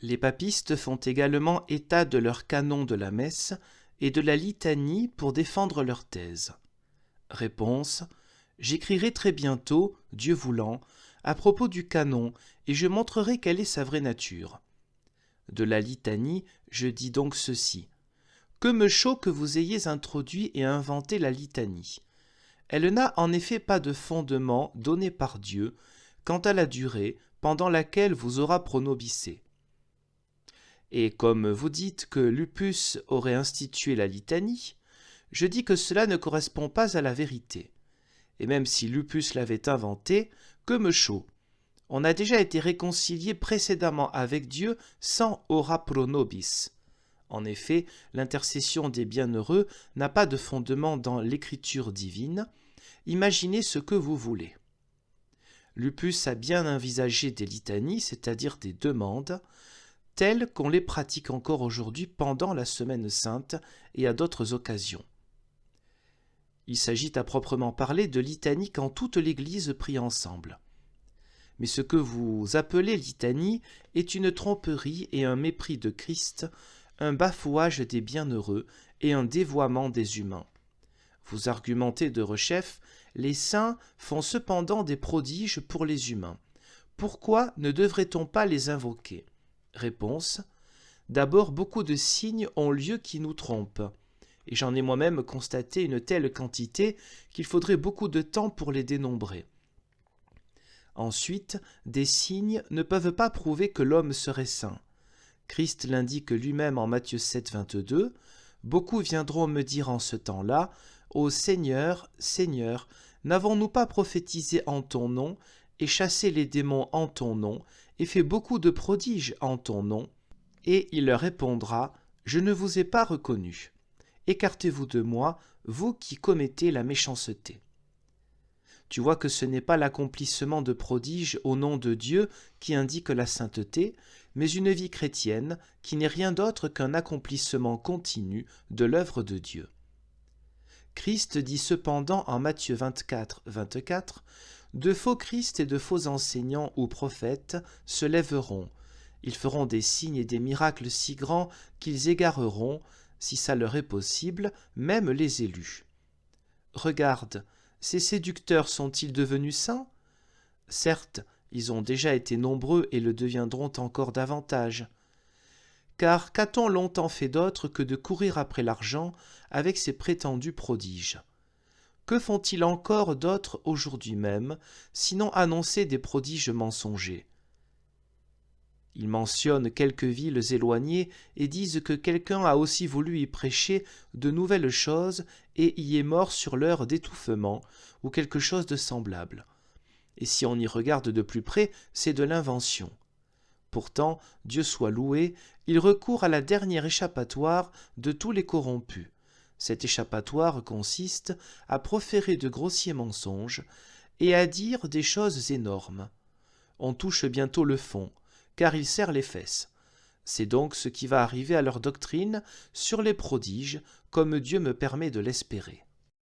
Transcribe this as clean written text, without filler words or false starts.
Les papistes font également état de leur canon de la messe et de la litanie pour défendre leur thèse. Réponse: j'écrirai très bientôt, Dieu voulant, à propos du canon, et je montrerai quelle est sa vraie nature. De la litanie, je dis donc ceci. Que me chaud que vous ayez introduit et inventé la litanie. Elle n'a en effet pas de fondement donné par Dieu quant à la durée pendant laquelle vous aura pronobiscé. Et comme vous dites que Lupus aurait institué la litanie, je dis que cela ne correspond pas à la vérité. Et même si Lupus l'avait inventée, que me chaud. On a déjà été réconcilié précédemment avec Dieu sans ora pro nobis. En effet, l'intercession des bienheureux n'a pas de fondement dans l'écriture divine. Imaginez ce que vous voulez. Lupus a bien envisagé des litanies, c'est-à-dire des demandes, telles qu'on les pratique encore aujourd'hui pendant la Semaine Sainte et à d'autres occasions. Il s'agit à proprement parler de litanie quand toute l'Église prie ensemble. Mais ce que vous appelez litanie est une tromperie et un mépris de Christ, un bafouage des bienheureux et un dévoiement des humains. Vous argumentez de rechef, les saints font cependant des prodiges pour les humains. Pourquoi ne devrait-on pas les invoquer ? Réponse: d'abord, beaucoup de signes ont lieu qui nous trompent, et j'en ai moi-même constaté une telle quantité qu'il faudrait beaucoup de temps pour les dénombrer. Ensuite, des signes ne peuvent pas prouver que l'homme serait saint. Christ l'indique lui-même en Matthieu 7, 22, « Beaucoup viendront me dire en ce temps-là, ô Seigneur, Seigneur, n'avons-nous pas prophétisé en ton nom, et chassé les démons en ton nom, et fait beaucoup de prodiges en ton nom ?» Et il leur répondra, « Je ne vous ai pas reconnu. Écartez-vous de moi, vous qui commettez la méchanceté. » Tu vois que ce n'est pas l'accomplissement de prodiges au nom de Dieu qui indique la sainteté, mais une vie chrétienne qui n'est rien d'autre qu'un accomplissement continu de l'œuvre de Dieu. Christ dit cependant en Matthieu 24, 24, « De faux Christ et de faux enseignants ou prophètes se lèveront. Ils feront des signes et des miracles si grands qu'ils égareront, si ça leur est possible, même les élus. Regarde, ces séducteurs sont-ils devenus saints ? Certes, ils ont déjà été nombreux et le deviendront encore davantage. Car qu'a-t-on longtemps fait d'autre que de courir après l'argent avec ces prétendus prodiges ? Que font-ils encore d'autre aujourd'hui même, sinon annoncer des prodiges mensongers ? Ils mentionnent quelques villes éloignées et disent que quelqu'un a aussi voulu y prêcher de nouvelles choses et y est mort sur l'heure d'étouffement, ou quelque chose de semblable. Et si on y regarde de plus près, c'est de l'invention. Pourtant, Dieu soit loué, il recourt à la dernière échappatoire de tous les corrompus. Cet échappatoire consiste à proférer de grossiers mensonges et à dire des choses énormes. On touche bientôt le fond, car il serre les fesses. C'est donc ce qui va arriver à leur doctrine sur les prodiges, comme Dieu me permet de l'espérer.